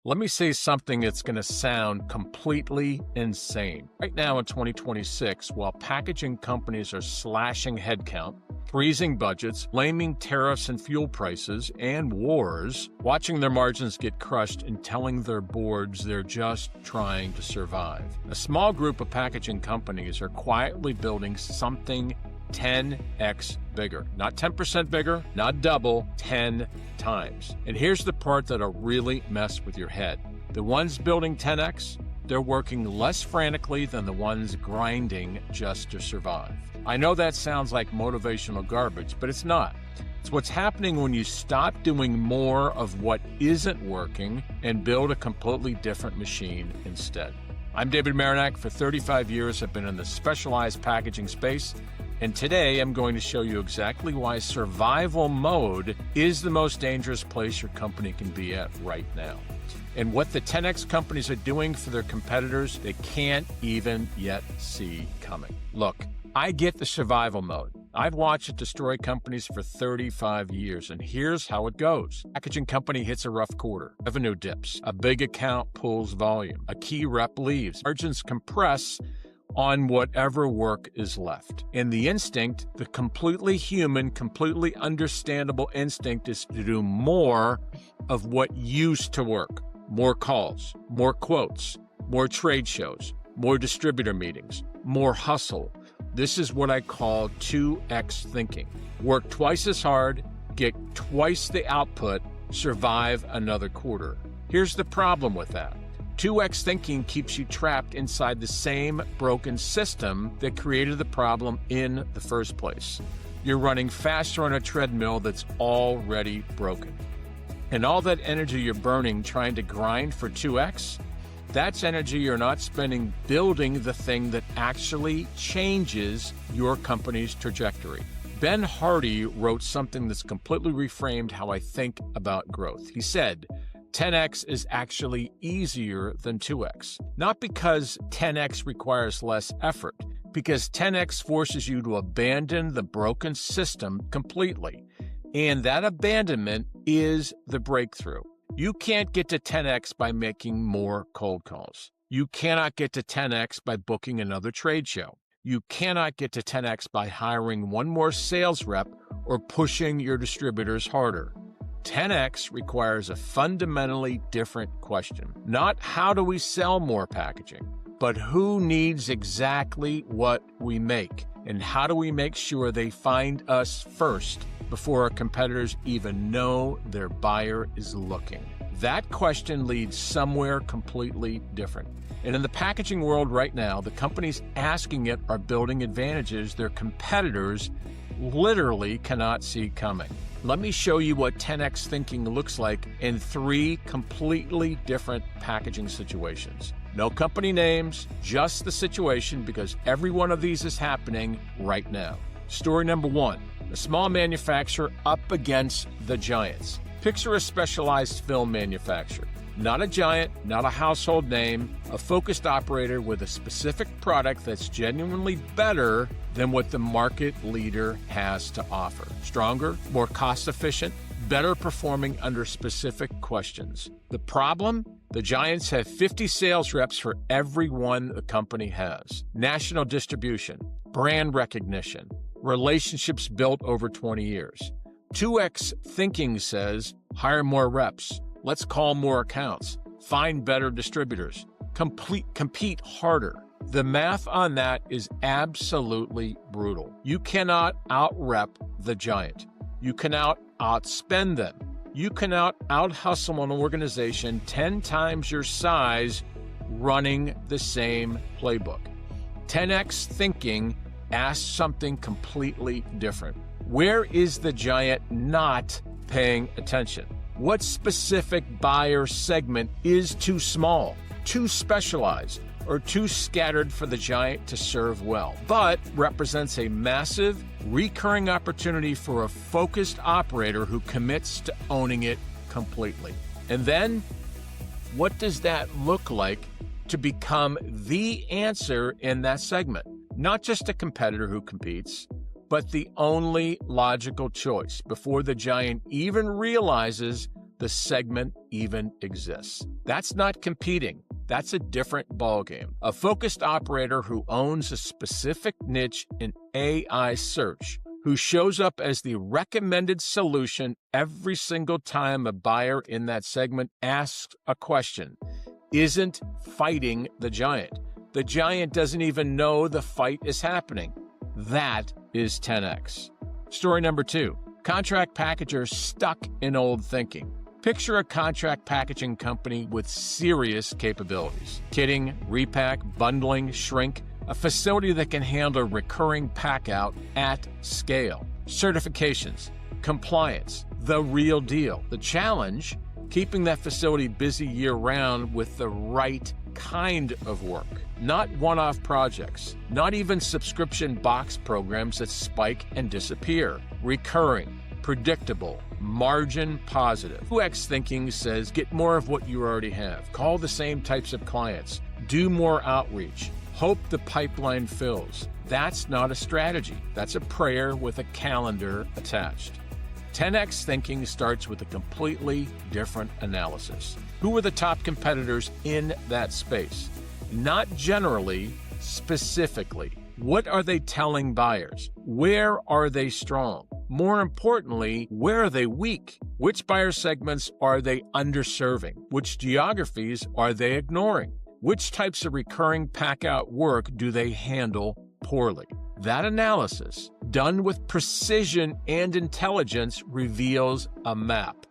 Let me say something that's going to sound completely insane. Right now in 2026, while packaging companies are slashing headcount, freezing budgets, blaming tariffs and fuel prices, and wars, watching their margins get crushed and telling their boards they're just trying to survive. A small group of packaging companies are quietly building something 10x bigger. Not 10% bigger, not double, 10 times. And here's the part that'll really mess with your head. The ones building 10x, they're working less frantically than the ones grinding just to survive. I know that sounds like motivational garbage, but it's not. It's what's happening when you stop doing more of what isn't working and build a completely different machine instead. I'm David Marinak. For 35 years, I've been in the specialized packaging space. And today I'm going to show you exactly why survival mode is the most dangerous place your company can be at right now. And what the 10x companies are doing for their competitors they can't even yet see coming. Look, I get the survival mode. I've watched it destroy companies for 35 years, and here's how it goes. Packaging company hits a rough quarter. Revenue dips. A big account pulls volume. A key rep leaves. Margins compress on whatever work is left. And the instinct, the completely human, completely understandable instinct is to do more of what used to work. More calls, more quotes, more trade shows, more distributor meetings, more hustle. This is what I call 2x thinking. Work twice as hard, get twice the output, survive another quarter. Here's the problem with that. 2x thinking keeps you trapped inside the same broken system that created the problem in the first place. You're running faster on a treadmill that's already broken. And all that energy you're burning trying to grind for 2x, that's energy you're not spending building the thing that actually changes your company's trajectory. Ben Hardy wrote something that's completely reframed how I think about growth. He said, 10x is actually easier than 2x. Not because 10x requires less effort, because 10x forces you to abandon the broken system completely. And that abandonment is the breakthrough. You can't get to 10x by making more cold calls. You cannot get to 10x by booking another trade show. You cannot get to 10x by hiring one more sales rep or pushing your distributors harder. 10x requires a fundamentally different question. Not how do we sell more packaging, but who needs exactly what we make, and how do we make sure they find us first before our competitors even know their buyer is looking. That question leads somewhere completely different. And in the packaging world right now, the companies asking it are building advantages their competitors literally cannot see coming. Let me show you what 10x thinking looks like in 3 completely different packaging situations. No company names, just the situation, because every one of these is happening right now. Story number 1, a small manufacturer up against the giants. Picture a specialized film manufacturer. Not a giant, not a household name, a focused operator with a specific product that's genuinely better than what the market leader has to offer. Stronger, more cost-efficient, better performing under specific questions. The problem? The giants have 50 sales reps for every one the company has. National distribution, brand recognition, relationships built over 20 years. 2x thinking says, hire more reps. Let's call more accounts, find better distributors, compete harder. The math on that is absolutely brutal. You cannot out-rep the giant. You can outspend them. You can out-hustle an organization 10 times your size running the same playbook. 10x thinking asks something completely different. Where is the giant not paying attention? What specific buyer segment is too small, too specialized, or too scattered for the giant to serve well, but represents a massive, recurring opportunity for a focused operator who commits to owning it completely? And then, what does that look like to become the answer in that segment? Not just a competitor who competes, but the only logical choice before the giant even realizes the segment even exists. That's not competing. That's a different ballgame. A focused operator who owns a specific niche in AI search, who shows up as the recommended solution every single time a buyer in that segment asks a question, isn't fighting the giant. The giant doesn't even know the fight is happening. That is 10x. Story number 2, contract packagers stuck in old thinking. Picture a contract packaging company with serious capabilities. Kitting, repack, bundling, shrink, a facility that can handle recurring pack-out at scale. Certifications, compliance, the real deal. The challenge, keeping that facility busy year-round with the right kind of work. Not one-off projects, not even subscription box programs that spike and disappear. Recurring, predictable, margin positive. 2X thinking says get more of what you already have. Call the same types of clients. Do more outreach. Hope the pipeline fills. That's not a strategy. That's a prayer with a calendar attached. 10x thinking starts with a completely different analysis. Who are the top competitors in that space? Not generally, specifically. What are they telling buyers? Where are they strong? More importantly, where are they weak? Which buyer segments are they underserving? Which geographies are they ignoring? Which types of recurring pack-out work do they handle poorly? That analysis, done with precision and intelligence, reveals a map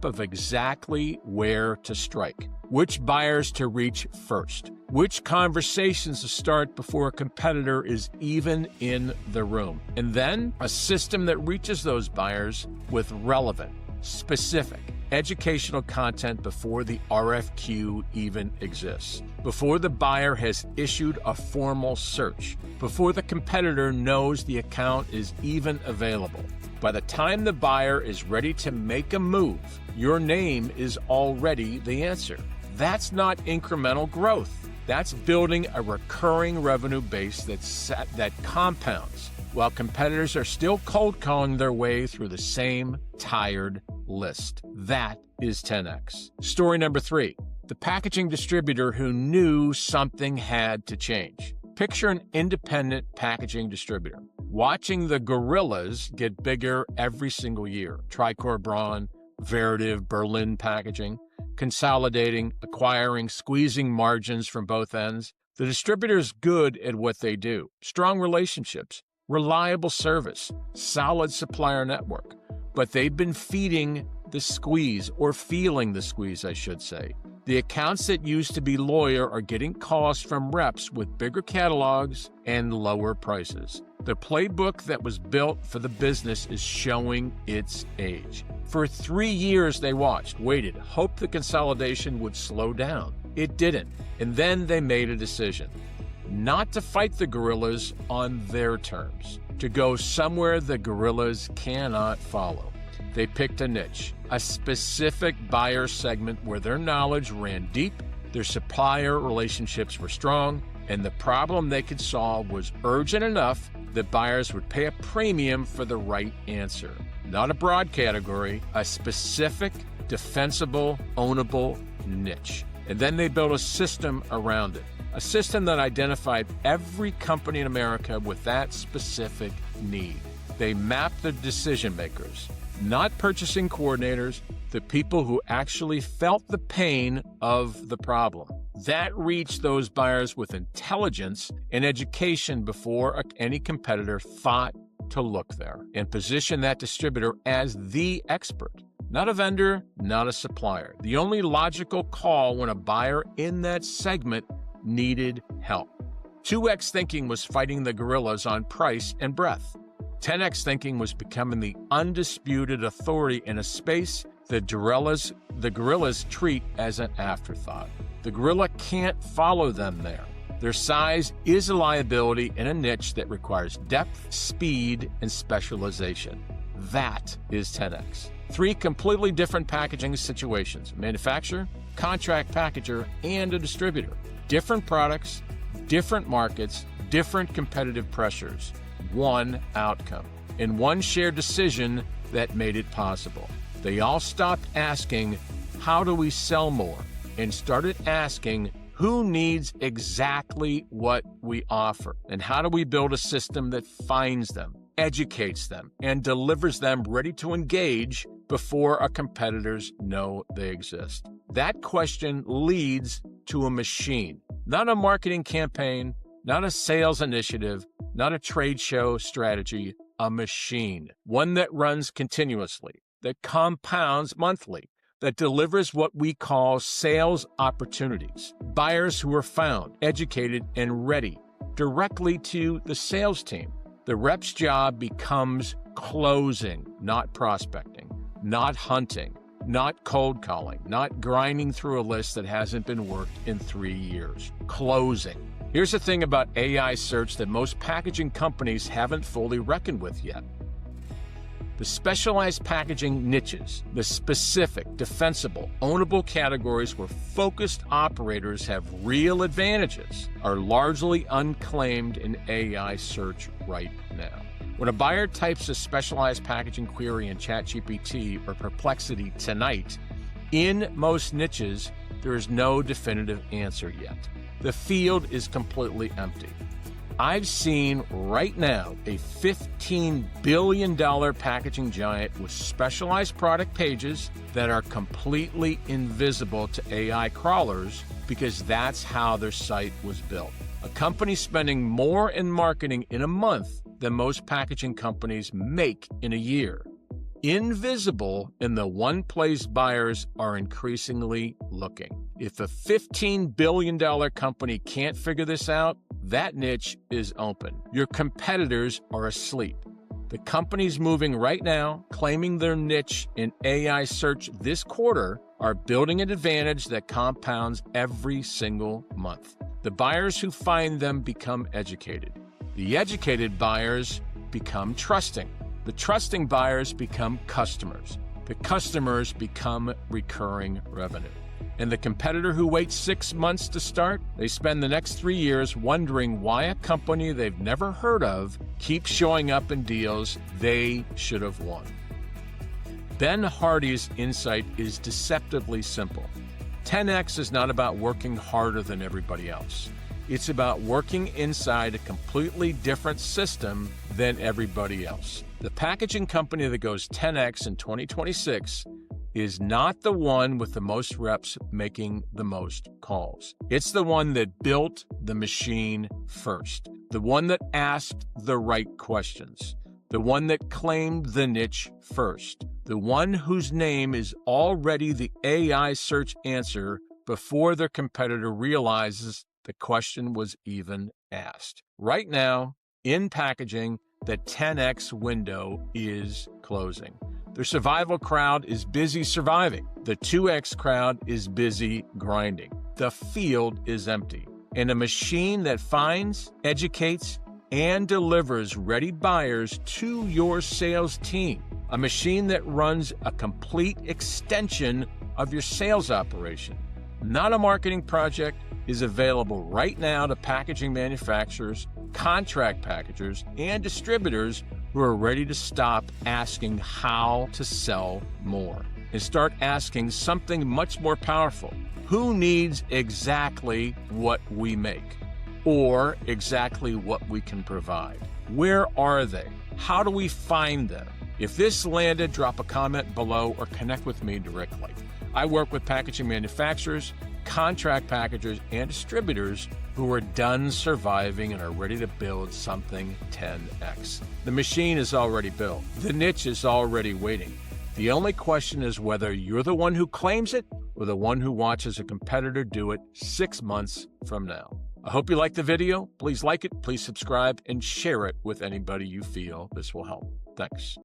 of exactly where to strike, which buyers to reach first, which conversations to start before a competitor is even in the room, and then a system that reaches those buyers with relevant, specific, educational content before the RFQ even exists, before the buyer has issued a formal search, before the competitor knows the account is even available. By the time the buyer is ready to make a move, your name is already the answer. That's not incremental growth. That's building a recurring revenue base that compounds, while competitors are cold calling their way through the same tired list. That is 10x. Story number 3, the packaging distributor who knew something had to change. Picture an independent packaging distributor watching the gorillas get bigger every single year. Tricor Braun, Veritiv, Berlin Packaging, consolidating, acquiring, squeezing margins from both ends. The distributor is good at what they do. Strong relationships, reliable service, solid supplier network. But they've been feeding the squeeze, or feeling the squeeze, I should say. The accounts that used to be loyal are getting calls from reps with bigger catalogs and lower prices. The playbook that was built for the business is showing its age. For 3 years they watched, waited, hoped the consolidation would slow down. It didn't. And then they made a decision. Not to fight the gorillas on their terms, to go somewhere the gorillas cannot follow. They picked a niche, a specific buyer segment where their knowledge ran deep, their supplier relationships were strong, and the problem they could solve was urgent enough that buyers would pay a premium for the right answer. Not a broad category, a specific, defensible, ownable niche. And then they built a system around it. A system that identified every company in America with that specific need. They mapped the decision makers, not purchasing coordinators, the people who actually felt the pain of the problem. That reached those buyers with intelligence and education before any competitor thought to look there, and position that distributor as the expert. Not a vendor, not a supplier. The only logical call when a buyer in that segment needed help. 2X thinking was fighting the gorillas on price and breadth. 10X thinking was becoming the undisputed authority in a space the gorillas treat as an afterthought. The gorilla can't follow them there. Their size is a liability in a niche that requires depth, speed, and specialization. That is 10X. 3 completely different packaging situations: manufacturer, contract packager, and a distributor. Different products, different markets, different competitive pressures. One outcome, and one shared decision that made it possible. They all stopped asking, how do we sell more? And started asking, who needs exactly what we offer? And how do we build a system that finds them, educates them, and delivers them ready to engage before our competitors know they exist? That question leads to a machine, not a marketing campaign, not a sales initiative, not a trade show strategy, a machine, one that runs continuously, that compounds monthly, that delivers what we call sales opportunities, buyers who are found, educated, and ready directly to the sales team. The rep's job becomes closing, not prospecting, not hunting, not cold calling, not grinding through a list that hasn't been worked in 3 years. Closing. Here's the thing about AI search that most packaging companies haven't fully reckoned with yet. The specialized packaging niches, the specific, defensible, ownable categories where focused operators have real advantages, are largely unclaimed in AI search right now. When a buyer types a specialized packaging query in ChatGPT or Perplexity tonight, in most niches, there is no definitive answer yet. The field is completely empty. I've seen right now a $15 billion packaging giant with specialized product pages that are completely invisible to AI crawlers because that's how their site was built. A company spending more in marketing in a month than most packaging companies make in a year. Invisible in the one place buyers are increasingly looking. If a $15 billion company can't figure this out, that niche is open. Your competitors are asleep. The companies moving right now, claiming their niche in AI search this quarter, are building an advantage that compounds every single month. The buyers who find them become educated. The educated buyers become trusting. The trusting buyers become customers. The customers become recurring revenue. And the competitor who waits 6 months to start, they spend the next 3 years wondering why a company they've never heard of keeps showing up in deals they should have won. Ben Hardy's insight is deceptively simple. 10X is not about working harder than everybody else. It's about working inside a completely different system than everybody else. The packaging company that goes 10X in 2026 is not the one with the most reps making the most calls. It's the one that built the machine first, the one that asked the right questions, the one that claimed the niche first, the one whose name is already the AI search answer before their competitor realizes the question was even asked. Right now, in packaging, the 10X window is closing. The survival crowd is busy surviving. The 2X crowd is busy grinding. The field is empty. And a machine that finds, educates, and delivers ready buyers to your sales team, a machine that runs a complete extension of your sales operation, not a marketing project, is available right now to packaging manufacturers, contract packagers, and distributors who are ready to stop asking how to sell more and start asking something much more powerful. Who needs exactly what we make or exactly what we can provide? Where are they? How do we find them? If this landed, drop a comment below or connect with me directly. I work with packaging manufacturers, contract packagers, and distributors who are done surviving and are ready to build something 10X. The machine is already built. The niche is already waiting. The only question is whether you're the one who claims it or the one who watches a competitor do it 6 months from now. I hope you liked the video. Please like it, please subscribe, and share it with anybody you feel this will help. Thanks.